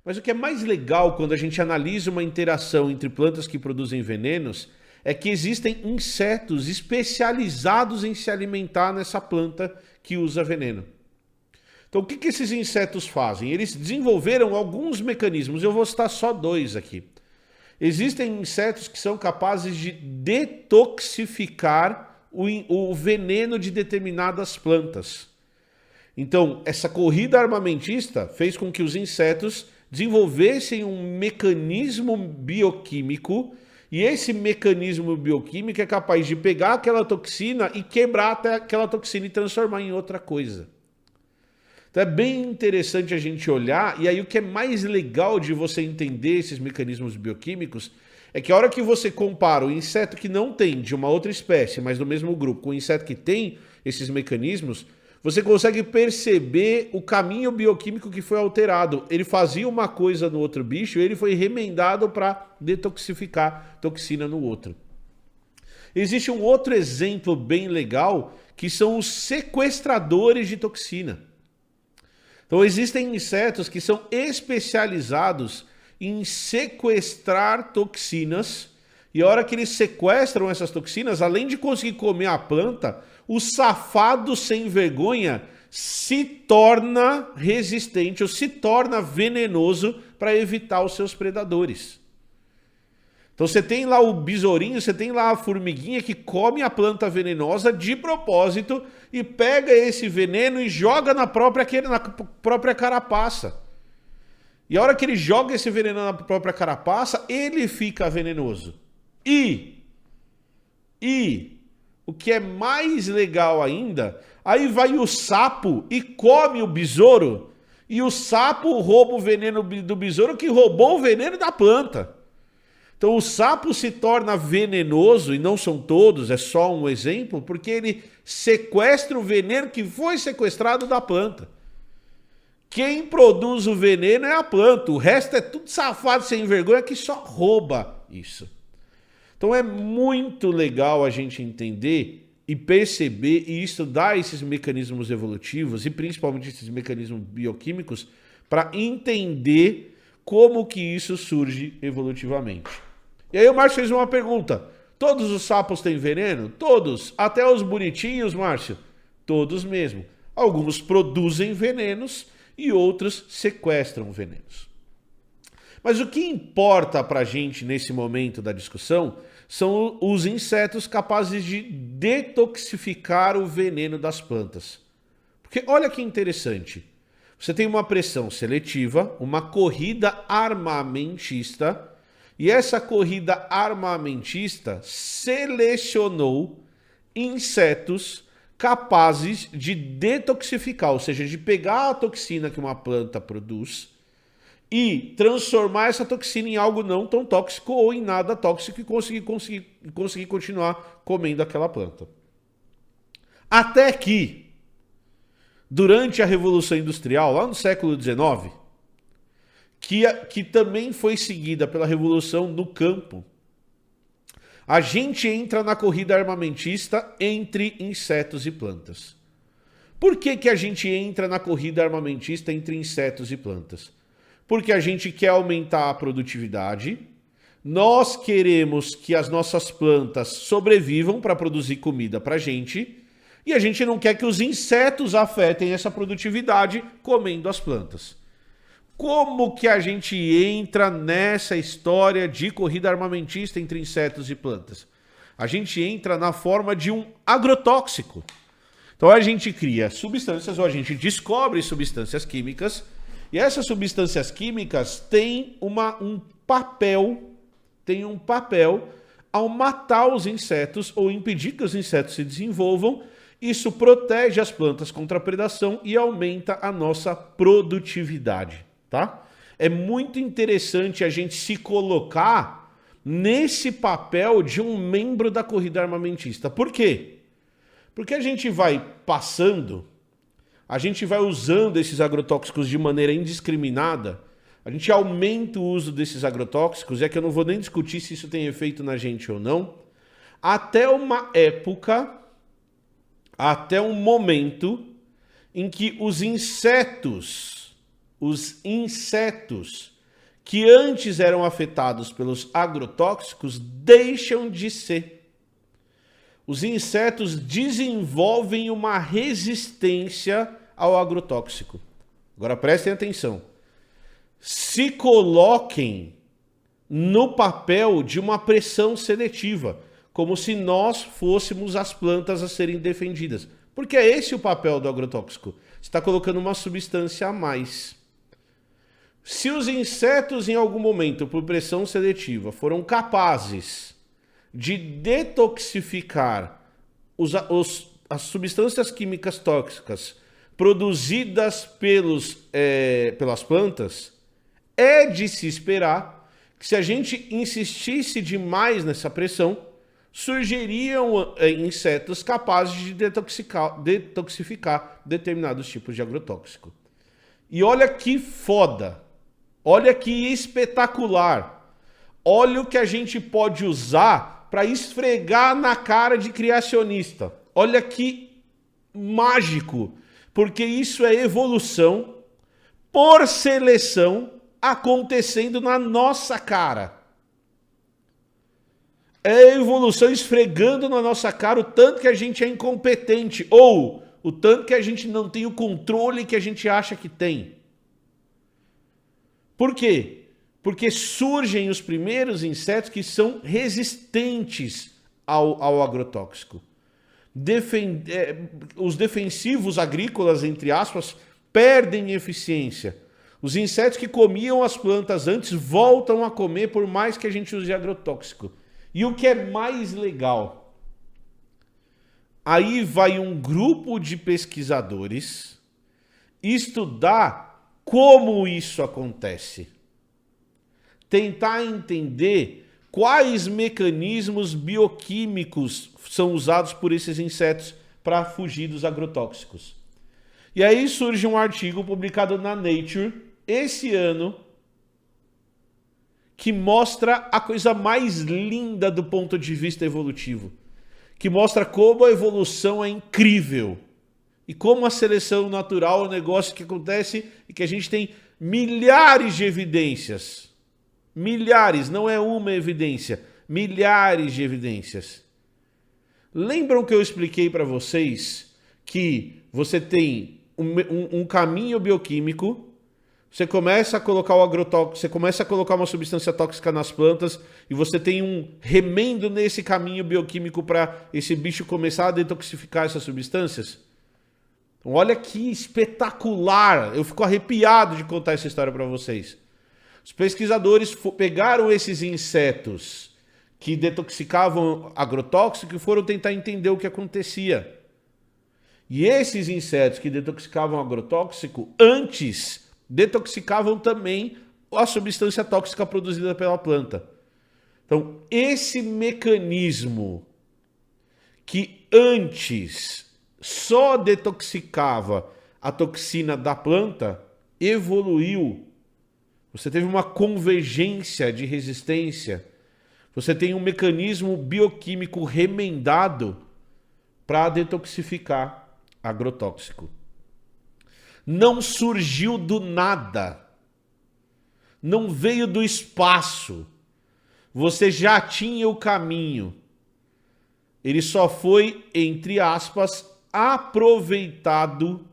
Mas o que é mais legal quando a gente analisa uma interação entre plantas que produzem venenos é que existem insetos especializados em se alimentar nessa planta que usa veneno. Então, o que esses insetos fazem? Eles desenvolveram alguns mecanismos, eu vou citar só dois aqui. Existem insetos que são capazes de detoxificar o veneno de determinadas plantas. Então, essa corrida armamentista fez com que os insetos desenvolvessem um mecanismo bioquímico, e esse mecanismo bioquímico é capaz de pegar aquela toxina e quebrar até aquela toxina e transformar em outra coisa. Então é bem interessante a gente olhar, e aí o que é mais legal de você entender esses mecanismos bioquímicos é que a hora que você compara o inseto que não tem de uma outra espécie, mas do mesmo grupo, com o inseto que tem esses mecanismos, você consegue perceber o caminho bioquímico que foi alterado. Ele fazia uma coisa no outro bicho e ele foi remendado para detoxificar toxina no outro. Existe um outro exemplo bem legal, que são os sequestradores de toxina. Então existem insetos que são especializados em sequestrar toxinas, e a hora que eles sequestram essas toxinas, além de conseguir comer a planta, o safado sem vergonha se torna resistente ou se torna venenoso para evitar os seus predadores. Então você tem lá o besourinho, você tem lá a formiguinha que come a planta venenosa de propósito e pega esse veneno e joga na própria carapaça. E a hora que ele joga esse veneno na própria carapaça, ele fica venenoso. E o que é mais legal ainda, aí vai o sapo e come o besouro, e o sapo rouba o veneno do besouro que roubou o veneno da planta. Então o sapo se torna venenoso, e não são todos, é só um exemplo, porque ele sequestra o veneno que foi sequestrado da planta. Quem produz o veneno é a planta, o resto é tudo safado sem vergonha que só rouba isso. Então é muito legal a gente entender e perceber e estudar esses mecanismos evolutivos e principalmente esses mecanismos bioquímicos para entender como que isso surge evolutivamente. E aí o Márcio fez uma pergunta: todos os sapos têm veneno? Todos, até os bonitinhos, Márcio? Todos mesmo. Alguns produzem venenos e outros sequestram venenos. Mas o que importa para a gente nesse momento da discussão são os insetos capazes de detoxificar o veneno das plantas. Porque olha que interessante, você tem uma pressão seletiva, uma corrida armamentista, e essa corrida armamentista selecionou insetos capazes de detoxificar, ou seja, de pegar a toxina que uma planta produz e transformar essa toxina em algo não tão tóxico ou em nada tóxico e conseguir continuar comendo aquela planta. Até que, durante a Revolução Industrial, lá no século XIX, que também foi seguida pela Revolução no campo, a gente entra na corrida armamentista entre insetos e plantas. Por que a gente entra na corrida armamentista entre insetos e plantas? Porque a gente quer aumentar a produtividade, nós queremos que as nossas plantas sobrevivam para produzir comida para a gente, e a gente não quer que os insetos afetem essa produtividade comendo as plantas. Como que a gente entra nessa história de corrida armamentista entre insetos e plantas? A gente entra na forma de um agrotóxico. Então a gente cria substâncias, ou a gente descobre substâncias químicas, e essas substâncias químicas têm um papel ao matar os insetos ou impedir que os insetos se desenvolvam. Isso protege as plantas contra a predação e aumenta a nossa produtividade, tá? É muito interessante a gente se colocar nesse papel de um membro da corrida armamentista. Por quê? Porque a gente vai passando, a gente vai usando esses agrotóxicos de maneira indiscriminada, a gente aumenta o uso desses agrotóxicos, é que eu não vou nem discutir se isso tem efeito na gente ou não, até uma época, até um momento em que os insetos os insetos que antes eram afetados pelos agrotóxicos deixam de ser. Os insetos desenvolvem uma resistência ao agrotóxico. Agora prestem atenção. Se coloquem no papel de uma pressão seletiva, como se nós fôssemos as plantas a serem defendidas. Porque é esse o papel do agrotóxico. Você está colocando uma substância a mais. Se os insetos, em algum momento, por pressão seletiva, foram capazes de detoxificar as substâncias químicas tóxicas produzidas pelas plantas, é de se esperar que, se a gente insistisse demais nessa pressão, surgiriam insetos capazes de detoxificar determinados tipos de agrotóxico. E olha que foda, olha que espetacular, olha o que a gente pode usar para esfregar na cara de criacionista. Olha que mágico, porque isso é evolução por seleção acontecendo na nossa cara. É evolução esfregando na nossa cara o tanto que a gente é incompetente ou o tanto que a gente não tem o controle que a gente acha que tem. Por quê? Porque surgem os primeiros insetos que são resistentes ao agrotóxico. Os defensivos agrícolas, entre aspas, perdem eficiência. Os insetos que comiam as plantas antes voltam a comer por mais que a gente use agrotóxico. E o que é mais legal, aí vai um grupo de pesquisadores estudar como isso acontece. Tentar entender quais mecanismos bioquímicos são usados por esses insetos para fugir dos agrotóxicos. E aí surge um artigo publicado na Nature esse ano, que mostra a coisa mais linda do ponto de vista evolutivo. Que mostra como a evolução é incrível. E como a seleção natural é um negócio que acontece e que a gente tem milhares de evidências. Milhares, não é uma evidência. Milhares de evidências. Lembram que eu expliquei para vocês que você tem um caminho bioquímico. Você começa a colocar o agrotóxico, você começa a colocar uma substância tóxica nas plantas e você tem um remendo nesse caminho bioquímico para esse bicho começar a detoxificar essas substâncias. Então, olha que espetacular! Eu fico arrepiado de contar essa história para vocês. Os pesquisadores pegaram esses insetos que detoxicavam agrotóxico e foram tentar entender o que acontecia. E esses insetos que detoxicavam agrotóxico antes detoxicavam também a substância tóxica produzida pela planta. Então, esse mecanismo que antes só detoxicava a toxina da planta, evoluiu. Você teve uma convergência de resistência. Você tem um mecanismo bioquímico remendado para detoxificar agrotóxico. Não surgiu do nada. Não veio do espaço. Você já tinha o caminho. Ele só foi, entre aspas, aproveitado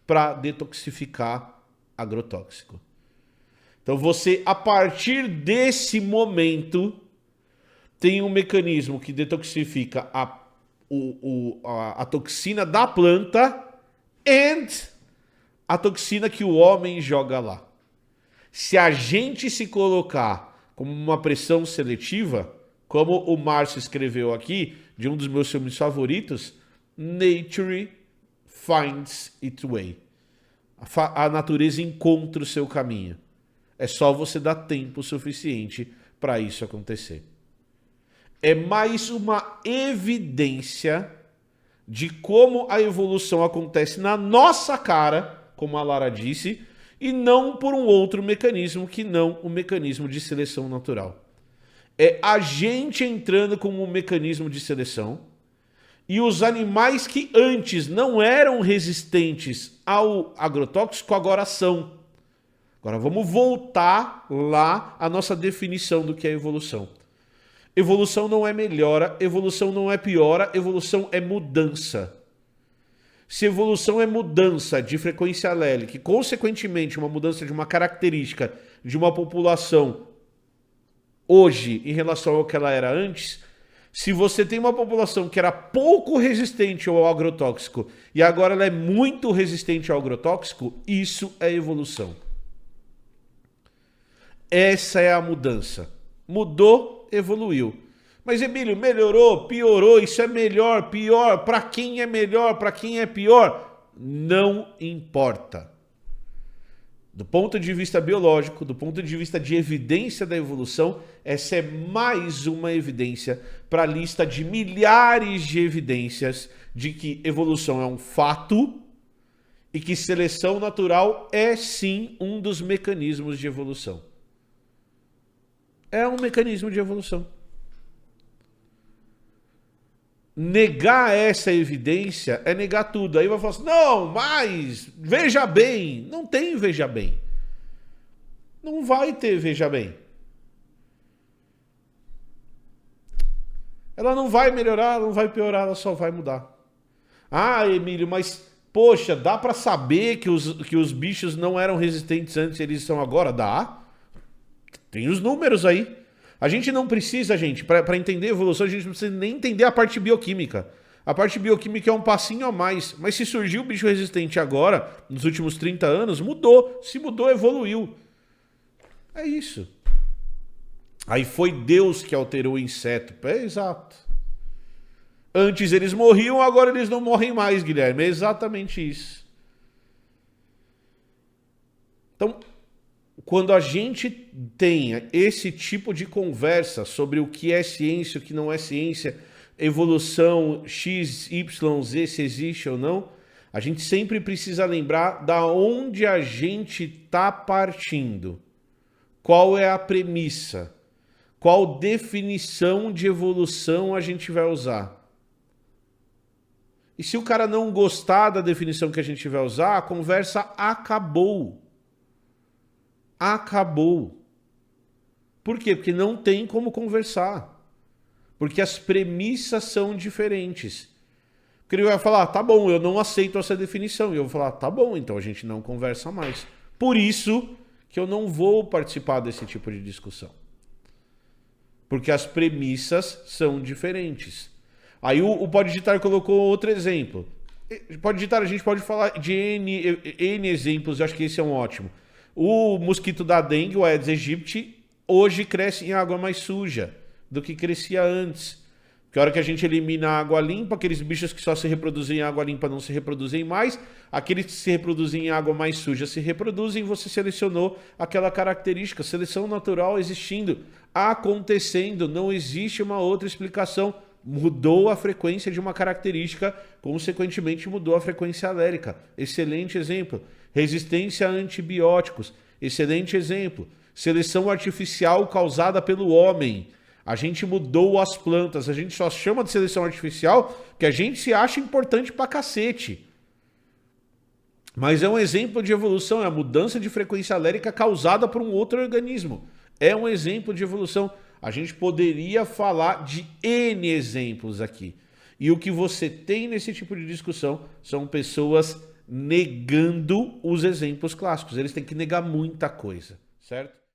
para detoxificar agrotóxico. Então você, a partir desse momento, tem um mecanismo que detoxifica a toxina da planta e a toxina que o homem joga lá. Se a gente se colocar como uma pressão seletiva, como o Márcio escreveu aqui, de um dos meus filmes favoritos, Nature finds its way. A natureza encontra o seu caminho. É só você dar tempo suficiente para isso acontecer. É mais uma evidência de como a evolução acontece na nossa cara, como a Lara disse, e não por um outro mecanismo que não o mecanismo de seleção natural. É a gente entrando como um mecanismo de seleção e os animais que antes não eram resistentes ao agrotóxico agora são. Agora vamos voltar lá à nossa definição do que é evolução. Evolução não é melhora, evolução não é piora, evolução é mudança. Se evolução é mudança de frequência alélica e, consequentemente, uma mudança de uma característica de uma população hoje em relação ao que ela era antes, se você tem uma população que era pouco resistente ao agrotóxico e agora ela é muito resistente ao agrotóxico, isso é evolução. Essa é a mudança. Mudou, evoluiu. Mas, Emílio, melhorou, piorou, isso é melhor, pior, para quem é melhor, para quem é pior? Não importa. Do ponto de vista biológico, do ponto de vista de evidência da evolução, essa é mais uma evidência para a lista de milhares de evidências de que evolução é um fato e que seleção natural é sim um dos mecanismos de evolução. É um mecanismo de evolução. Negar essa evidência é negar tudo. Aí vai falar assim, não, mas veja bem. Não tem veja bem. Não vai ter veja bem. Ela não vai melhorar, não vai piorar, ela só vai mudar. Ah, Emílio, mas poxa, dá para saber que os bichos não eram resistentes antes e eles são agora? Dá. Tem os números aí. A gente não precisa, gente, para entender a evolução, a gente não precisa nem entender a parte bioquímica. A parte bioquímica é um passinho a mais. Mas se surgiu o bicho resistente agora, nos últimos 30 anos, mudou. Se mudou, evoluiu. É isso. Aí foi Deus que alterou o inseto. É exato. Antes eles morriam, agora eles não morrem mais, Guilherme. É exatamente isso. Então, quando a gente tem esse tipo de conversa sobre o que é ciência, o que não é ciência, evolução X, Y, Z, se existe ou não, a gente sempre precisa lembrar da onde a gente está partindo. Qual é a premissa? Qual definição de evolução a gente vai usar? E se o cara não gostar da definição que a gente vai usar, a conversa acabou. Acabou. Por quê? Porque não tem como conversar. Porque as premissas são diferentes. Porque ele vai falar, tá bom, eu não aceito essa definição. E eu vou falar, tá bom, então a gente não conversa mais. Por isso que eu não vou participar desse tipo de discussão. Porque as premissas são diferentes. Aí o Pode Digitar colocou outro exemplo. Pode Digitar, a gente pode falar de N exemplos, eu acho que esse é um ótimo. O mosquito da dengue, o Aedes aegypti, hoje cresce em água mais suja do que crescia antes. Porque a hora que a gente elimina a água limpa, aqueles bichos que só se reproduzem em água limpa não se reproduzem mais, aqueles que se reproduzem em água mais suja se reproduzem, você selecionou aquela característica. Seleção natural existindo, acontecendo, não existe uma outra explicação. Mudou a frequência de uma característica, consequentemente mudou a frequência alérica. Excelente exemplo. Resistência a antibióticos. Excelente exemplo. Seleção artificial causada pelo homem. A gente mudou as plantas. A gente só chama de seleção artificial que a gente se acha importante pra cacete. Mas é um exemplo de evolução. É a mudança de frequência alérica causada por um outro organismo. É um exemplo de evolução. A gente poderia falar de N exemplos aqui. E o que você tem nesse tipo de discussão são pessoas negando os exemplos clássicos. Eles têm que negar muita coisa, certo?